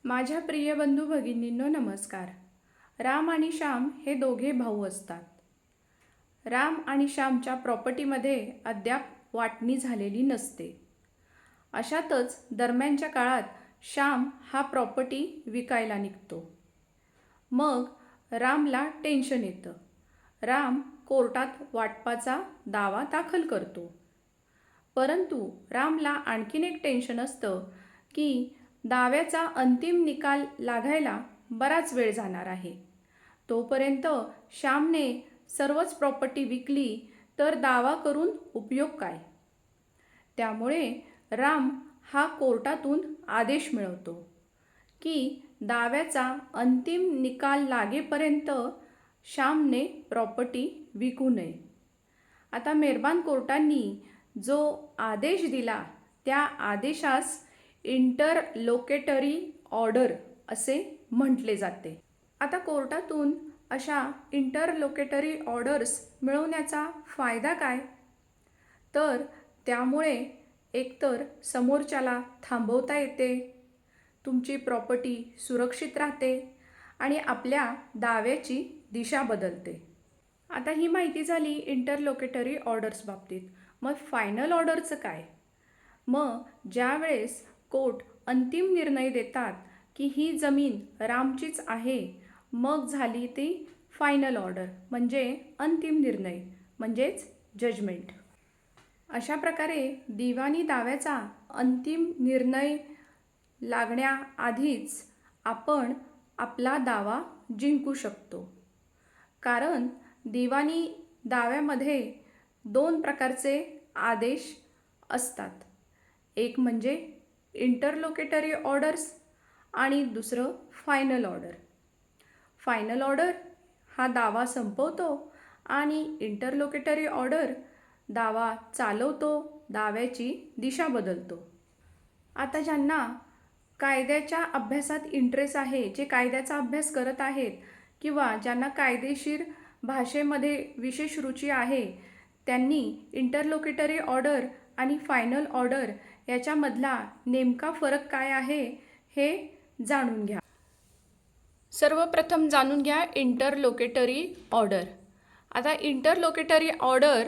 माझ्या प्रिय बंधू भगिनींनो नमस्कार. राम आणि श्याम हे दोघे भाऊ असतात. राम आणि श्यामच्या प्रॉपर्टीमध्ये अद्याप वाटणी झालेली नसते. अशातच दरम्यानच्या काळात श्याम हा प्रॉपर्टी विकायला निघतो. मग रामला टेन्शन येतं. राम कोर्टात वाटपाचा दावा दाखल करतो. परंतु रामला आणखीन एक टेन्शन असतं की दाव्याचा अंतिम निकाल लागायला बराच वेळ जाणार आहे. तोपर्यंत श्यामने सर्वच प्रॉपर्टी विकली तर दावा करून उपयोग काय? त्यामुळे राम हा कोर्टातून आदेश मिळवतो की दाव्याचा अंतिम निकाल लागेपर्यंत श्यामने प्रॉपर्टी विकू नये. आता मेहरबान कोर्टांनी जो आदेश दिला त्या आदेशास इंटरलोकेटरी ऑर्डर असे म्हटले जाते. आता कोर्टातून अशा इंटरलोकेटरी ऑर्डर्स मिळवण्याचा फायदा काय? तर त्यामुळे एकतर समोरच्याला थांबवता येते, तुमची प्रॉपर्टी सुरक्षित राहते आणि आपल्या दाव्याची दिशा बदलते. आता ही माहिती झाली इंटरलोकेटरी ऑर्डर्स बाबतीत. मग फायनल ऑर्डरचं काय? मग ज्या वेळेस कोर्ट अंतिम निर्णय देतात की ही जमीन रामचीच आहे, मग झाली ती फायनल ऑर्डर म्हणजे अंतिम निर्णय म्हणजेच जजमेंट. अशा प्रकारे दिवाणी दाव्याचा अंतिम निर्णय लागण्याआधीच आपण आपला दावा जिंकू शकतो. कारण दिवाणी दाव्यामध्ये 2 प्रकारचे आदेश असतात. एक म्हणजे इंटरलोकेटरी ऑर्डर्स आणि दुसरं फायनल ऑर्डर. फायनल ऑर्डर हा दावा संपवतो आणि इंटरलोकेटरी ऑर्डर दावा चालवतो, दाव्याची दिशा बदलतो. आता ज्यांना कायद्याच्या अभ्यासात इंटरेस्ट आहे, जे कायद्याचा अभ्यास करत आहेत किंवा ज्यांना कायदेशीर भाषेमध्ये विशेष रुची आहे, त्यांनी इंटरलोकेटरी ऑर्डर आणि फायनल ऑर्डर याच्यामधला नेमका फरक काय आहे हे जाणून घ्या. सर्वप्रथम जाणून घ्या इंटरलोकेटरी ऑर्डर. आता इंटरलोकेटरी ऑर्डर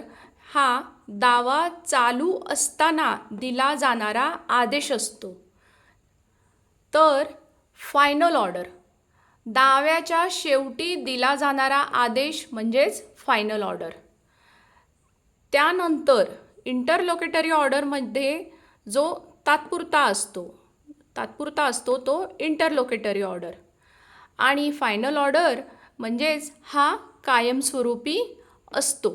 हा दावा चालू असताना दिला जाणारा आदेश असतो. तर फायनल ऑर्डर दाव्याच्या शेवटी दिला जाणारा आदेश म्हणजेच फायनल ऑर्डर. त्यानंतर इंटरलोकेटरी ऑर्डरमध्ये जो तात्पुरता असतो तो इंटरलोकेटरी ऑर्डर आणि फायनल ऑर्डर म्हणजेच हा कायमस्वरूपी असतो.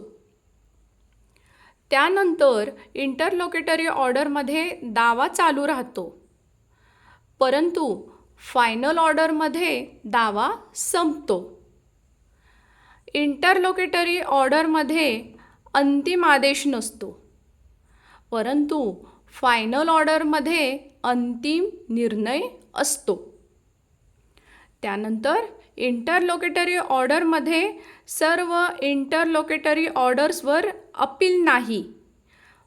त्यानंतर इंटरलोकेटरी ऑर्डरमध्ये दावा चालू राहतो, परंतु फायनल ऑर्डरमध्ये दावा संपतो. इंटरलोकेटरी ऑर्डरमध्ये अंतिम आदेश नसतो, परंतु फायनल ऑर्डरमध्ये अंतिम निर्णय असतो. त्यानंतर इंटरलोकेटरी ऑर्डरमध्ये सर्व इंटरलोकेटरी ऑर्डर्सवर अपील नाही,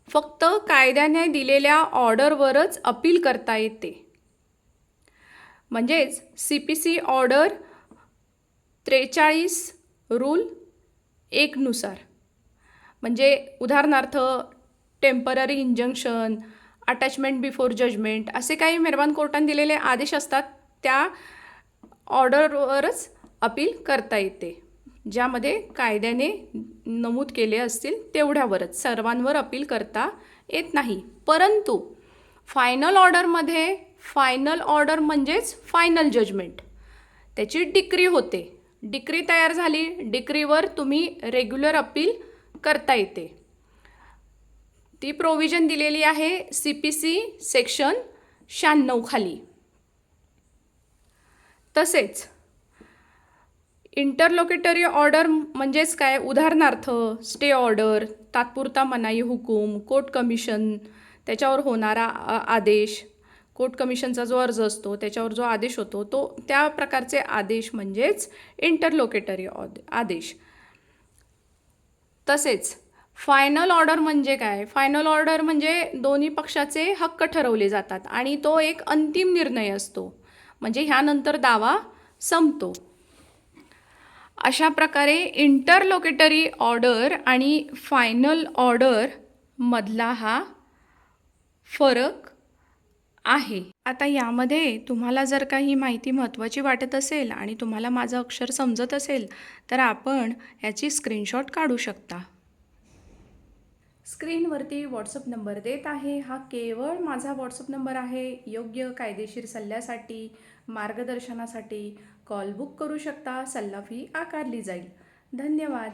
फक्त कायद्याने दिलेल्या ऑर्डरवरच अपील करता येते. म्हणजेच CPC ऑर्डर 43 रूल 1 नुसार, म्हणजे उदाहरणार्थ temporary injunction, attachment before judgment असे काही मेहरबान कोर्टाने दिलेले आदेश असतात, त्या ऑर्डरवरच अपील करता येते. ज्यामध्ये कायद्याने नमूद केले असतील तेवढ्यावरच, सर्वांवर अपील करता येत नाही. परंतु फायनल ऑर्डरमध्ये फायनल ऑर्डर म्हणजेच फायनल जजमेंट, त्याची डिक्री होते. डिक्री तयार झाली, डिक्रीवर तुम्ही रेग्युलर अपील करता येते. ती प्रोव्हिजन दिलेली आहे CPC सेक्शन 96 खाली. तसेच इंटरलोकेटरी ऑर्डर म्हणजेच काय? उदाहरणार्थ स्टे ऑर्डर, तात्पुरता मनाई हुकूम, कोर्ट कमिशन त्याच्यावर होणारा आदेश, कोर्ट कमिशनचा जो अर्ज असतो त्याच्यावर जो आदेश होतो तो त्या प्रकारचे आदेश म्हणजेच इंटरलोकेटरी आदेश. तसेच फायनल ऑर्डर म्हणजे काय? फायनल ऑर्डर म्हणजे दोन्ही पक्षाचे हक्क ठरवले जातात आणि तो एक अंतिम निर्णय असतो. म्हणजे ह्यानंतर दावा संपतो. अशा प्रकारे इंटरलोकेटरी ऑर्डर आणि फायनल ऑर्डर मधला हा फरक आहे. आता यामध्ये तुम्हाला जर काही माहिती महत्त्वाची वाटत असेल आणि तुम्हाला माझं अक्षर समजत असेल तर आपण याची स्क्रीनशॉट काढू शकता. स्क्रीनवरती व्हॉट्सअप नंबर देत आहे. हा केवळ माझा व्हॉट्सअप नंबर आहे. योग्य कायदेशीर सल्ल्यासाठी, मार्गदर्शनासाठी कॉल बुक करू शकता. सल्ला फी आकारली जाईल. धन्यवाद.